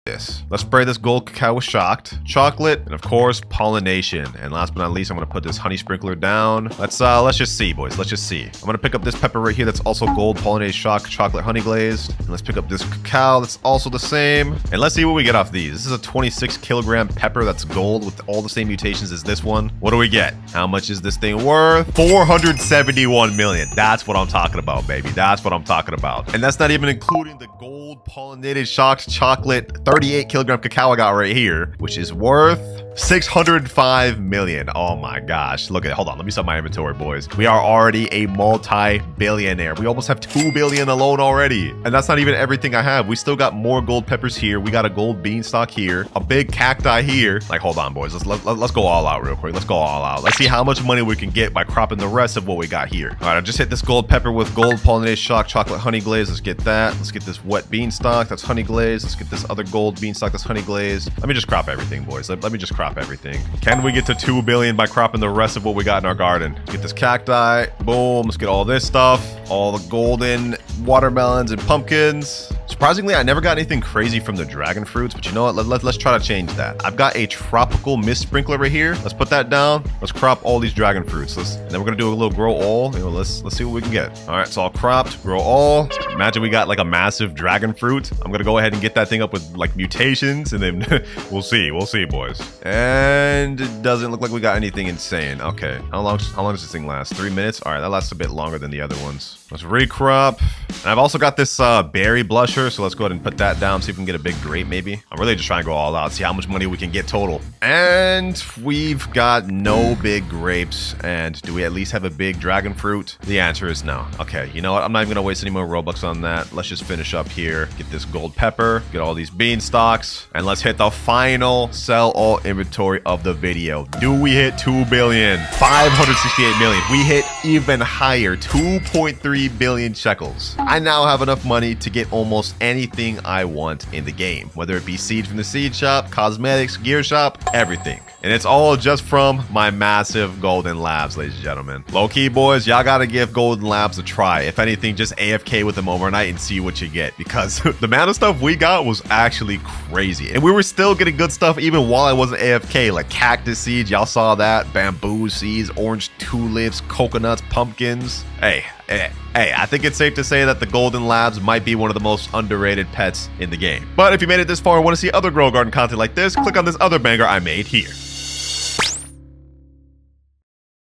this. Let's spray this gold cacao with shocked chocolate, and of course pollination. And last but not least, I'm gonna put this honey sprinkler down. Let's just see, boys. Let's just see. I'm gonna pick up this pepper right here that's also gold pollinated shock chocolate honey glazed. And let's pick up this cacao that's also the same. And let's see what we get off these. This is a 26 kilogram pepper that's gold with all the same mutations as this one. What do we get? How much is this thing worth? 471 million. That's what I'm talking about, baby. That's what I'm talking about. And that's not even including the gold pollinated shocked chocolate 38 kilogram cacao I got right here, which is worth 605 million. Oh my gosh. Look at it. Hold on. Let me set my inventory, boys. We are already a multi-billionaire. We almost have 2 billion alone already. And that's not even everything I have. We still got more gold peppers here. We got a gold beanstalk here, a big cacti here. Like, hold on, boys. Let's go all out real quick. Let's go all out. Let's see how much money we can get by cropping the rest of what we got here. All right, I just hit this gold pepper with gold pollinated shock chocolate honey glaze. Let's get that. Let's get this wet beanstalk that's honey glazed. Let's get this other gold beanstalk that's honey glazed. Let me just crop everything, boys. Let me just crop everything. Can we get to 2 billion by cropping the rest of what we got in our garden? Get this cacti. Boom. Let's get all this stuff. All the golden watermelons and pumpkins. Surprisingly, I never got anything crazy from the dragon fruits, but you know what? Let's try to change that. I've got a tropical mist sprinkler right here. Let's put that down. Let's crop all these dragon fruits. And then we're gonna do a little grow all. You know, let's see what we can get. All right, it's all cropped. Grow all. Imagine we got like a massive dragon fruit. I'm gonna go ahead and get that thing up with like mutations, and then we'll see, boys. And it doesn't look like we got anything insane. Okay, how long does this thing last? 3 minutes. All right, that lasts a bit longer than the other ones. Let's recrop. And I've also got this berry blusher, so let's go ahead and put that down, see if we can get a big grape maybe. I'm really just trying to go all out, see how much money we can get total. And we've got no big grapes. And do we at least have a big dragon fruit? The answer is no. Okay, you know what? I'm not even gonna waste any more Robux on that. Let's just finish up here. Get this gold pepper, get all these beanstalks, and let's hit the final sell all inventory of the video. Do we hit 2 billion? 568 million. We hit even higher, 2.3 billion shekels. I now have enough money to get almost anything I want in the game, whether it be seeds from the seed shop, cosmetics, gear shop, everything. And it's all just from my massive golden labs, ladies and gentlemen. Low-key, boys, y'all gotta give golden labs a try. If anything, just AFK with them overnight and see what you get, because the amount of stuff we got was actually crazy. And we were still getting good stuff even while I wasn't AFK, like cactus seeds, y'all saw that, bamboo seeds, orange tulips, coconuts, pumpkins. Hey, I think it's safe to say that the Golden Labs might be one of the most underrated pets in the game. But if you made it this far and want to see other Grow Garden content like this, click on this other banger I made here.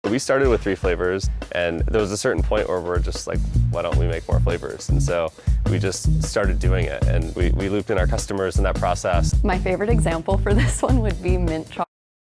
We started with 3 flavors, and there was a certain point where we're just like, why don't we make more flavors? And so we just started doing it, and we looped in our customers in that process. My favorite example for this one would be mint chocolate.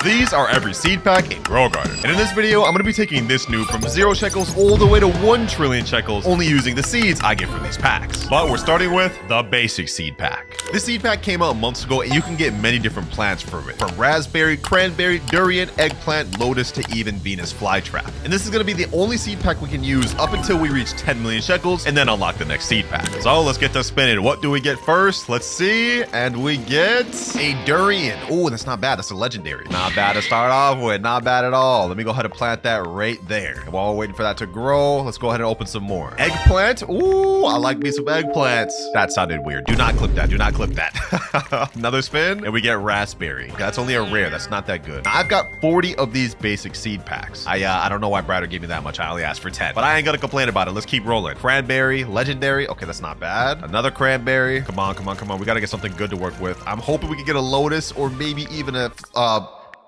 These are every seed pack in Grow Garden. And in this video, I'm going to be taking this noob from 0 shekels all the way to 1 trillion shekels, only using the seeds I get from these packs. But we're starting with the basic seed pack. This seed pack came out months ago, and you can get many different plants from it. From raspberry, cranberry, durian, eggplant, lotus, to even Venus flytrap. And this is going to be the only seed pack we can use up until we reach 10 million shekels, and then unlock the next seed pack. So let's get to spinning. What do we get first? Let's see. And we get a durian. Oh, that's not bad. That's a legendary. Not bad to start off with. Not bad at all. Let me go ahead and plant that right there. And while we're waiting for that to grow, let's go ahead and open some more. Eggplant. Ooh, I like me some eggplants. That sounded weird. Do not clip that. Do not clip that. Another spin, and we get raspberry. That's only a rare. That's not that good. Now, I've got 40 of these basic seed packs. I don't know why Bradder gave me that much. I only asked for 10, but I ain't gonna complain about it. Let's keep rolling. Cranberry, legendary. Okay, that's not bad. Another cranberry. Come on, come on, come on. We gotta get something good to work with. I'm hoping we can get a lotus, or maybe even a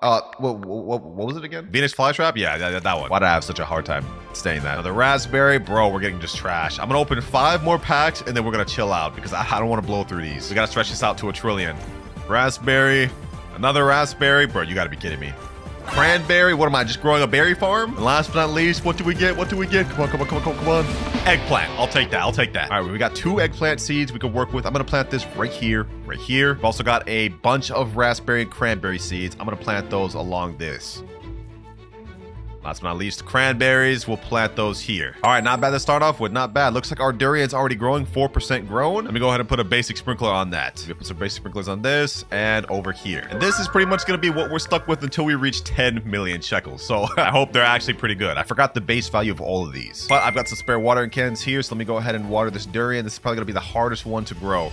what was it again? Venus flytrap? Yeah, that one. Why'd I have such a hard time saying that? Now the raspberry, bro, we're getting just trash. I'm gonna open 5 more packs, and then we're gonna chill out, because I don't want to blow through these. We gotta stretch this out to 1 trillion. Raspberry, another raspberry. Bro, you gotta be kidding me. Cranberry, what am I, just growing a berry farm? And last but not least, what do we get? What do we get? Come on, come on, come on, come on, come on. Eggplant, I'll take that, I'll take that. All right, we got 2 eggplant seeds we can work with. I'm gonna plant this right here, right here. We've also got a bunch of raspberry and cranberry seeds. I'm gonna plant those along this. Last but not least, cranberries, we'll plant those here. All right, not bad to start off with, not bad. Looks like our durian's already growing, 4% grown. Let me go ahead and put a basic sprinkler on that. We put some basic sprinklers on this and over here. And this is pretty much gonna be what we're stuck with until we reach 10 million shekels. So I hope they're actually pretty good. I forgot the base value of all of these. But I've got some spare watering cans here, so let me go ahead and water this durian. This is probably gonna be the hardest one to grow.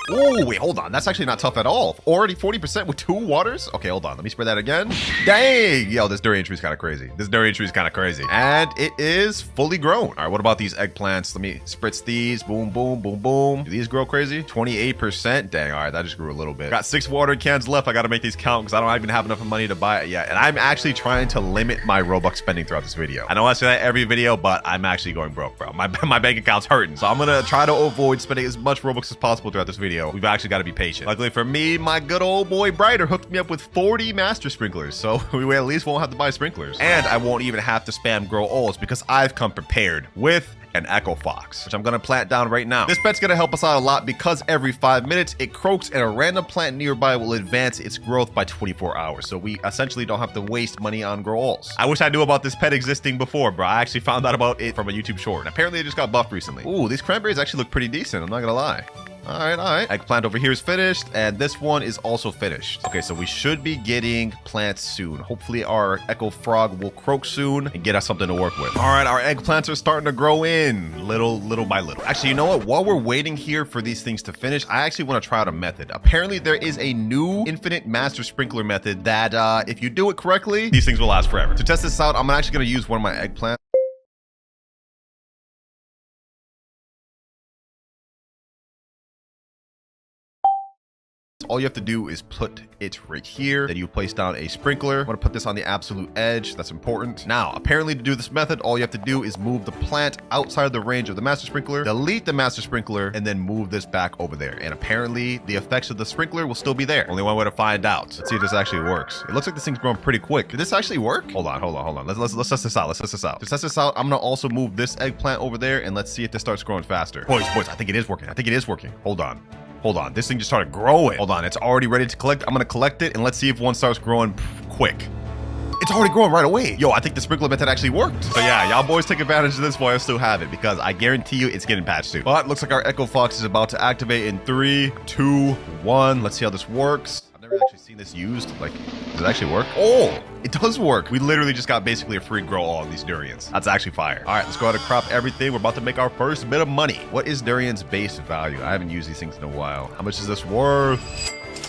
Oh, wait, hold on. That's actually not tough at all. Already 40% with 2 waters? Okay, hold on. Let me spread that again. Dang! Yo, this durian tree is kind of crazy. This durian tree is kind of crazy. And it is fully grown. All right, what about these eggplants? Let me spritz these. Boom, boom, boom, boom. Do these grow crazy? 28%? Dang, all right, that just grew a little bit. Got 6 watering cans left. I got to make these count because I don't even have enough money to buy it yet. And I'm actually trying to limit my Robux spending throughout this video. I know I say that every video, but I'm actually going broke, bro. My bank account's hurting. So I'm going to try to avoid spending as much Robux as possible throughout this video. We've actually got to be patient. Luckily for me, my good old boy Brighter hooked me up with 40 master sprinklers. So we at least won't have to buy sprinklers. And I won't even have to spam grow alls because I've come prepared with an Echo Fox, which I'm gonna plant down right now. This pet's gonna help us out a lot because every 5 minutes it croaks and a random plant nearby will advance its growth by 24 hours. So we essentially don't have to waste money on grow alls. I wish I knew about this pet existing before, bro. I actually found out about it from a YouTube short. And apparently it just got buffed recently. Ooh, these cranberries actually look pretty decent. I'm not gonna lie. All right. Eggplant over here is finished, and this one is also finished. Okay, so we should be getting plants soon. Hopefully our Echo Frog will croak soon and get us something to work with. All right, our eggplants are starting to grow in little by little. Actually, you know what? While we're waiting here for these things to finish, I actually want to try out a method. Apparently, there is a new infinite master sprinkler method that if you do it correctly, these things will last forever. To test this out, I'm actually going to use one of my eggplants. All you have to do is put it right here. Then you place down a sprinkler. I'm gonna put this on the absolute edge. That's important. Now, apparently to do this method, all you have to do is move the plant outside of the range of the master sprinkler, delete the master sprinkler, and then move this back over there. And apparently the effects of the sprinkler will still be there. Only one way to find out. Let's see if this actually works. It looks like this thing's growing pretty quick. Did this actually work? Hold on. Let's test this out. To test this out, I'm gonna also move this eggplant over there and let's see if this starts growing faster. Boys, I think it is working. Hold on, this thing just started growing. Hold on, it's already ready to collect. I'm gonna collect it and let's see if one starts growing quick. It's already growing right away. Yo, I think the sprinkler method actually worked. So yeah, y'all boys take advantage of this while I still have it because I guarantee you it's getting patched soon. But looks like our Echo Fox is about to activate in 3, 2, 1. Let's see how this works. I've never actually seen this used. Like, does it actually work? Oh, it does work. We literally just got basically a free grow all of these durians. That's actually fire. All right, let's go ahead and crop everything. We're about to make our first bit of money. What is durian's base value? I haven't used these things in a while. How much is this worth?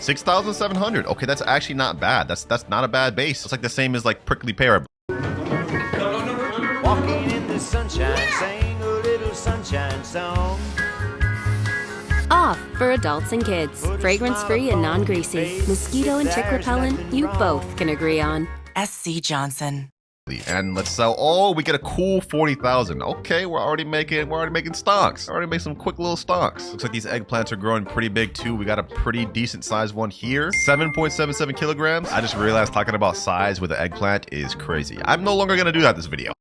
6,700. Okay, that's actually not bad. That's not a bad base. It's like the same as like prickly pear. Walking in the sunshine, sing a little sunshine song. Off for adults and kids. Fragrance-free and non-greasy. Mosquito and tick repellent, you both can agree on. SC Johnson. And let's sell. Oh, we get a cool 40,000. Okay, we're already making stocks. Already make some quick little stocks. Looks like these eggplants are growing pretty big too. We got a pretty decent sized one here. 7.77 kilograms. I just realized talking about size with an eggplant is crazy. I'm no longer gonna do that this video.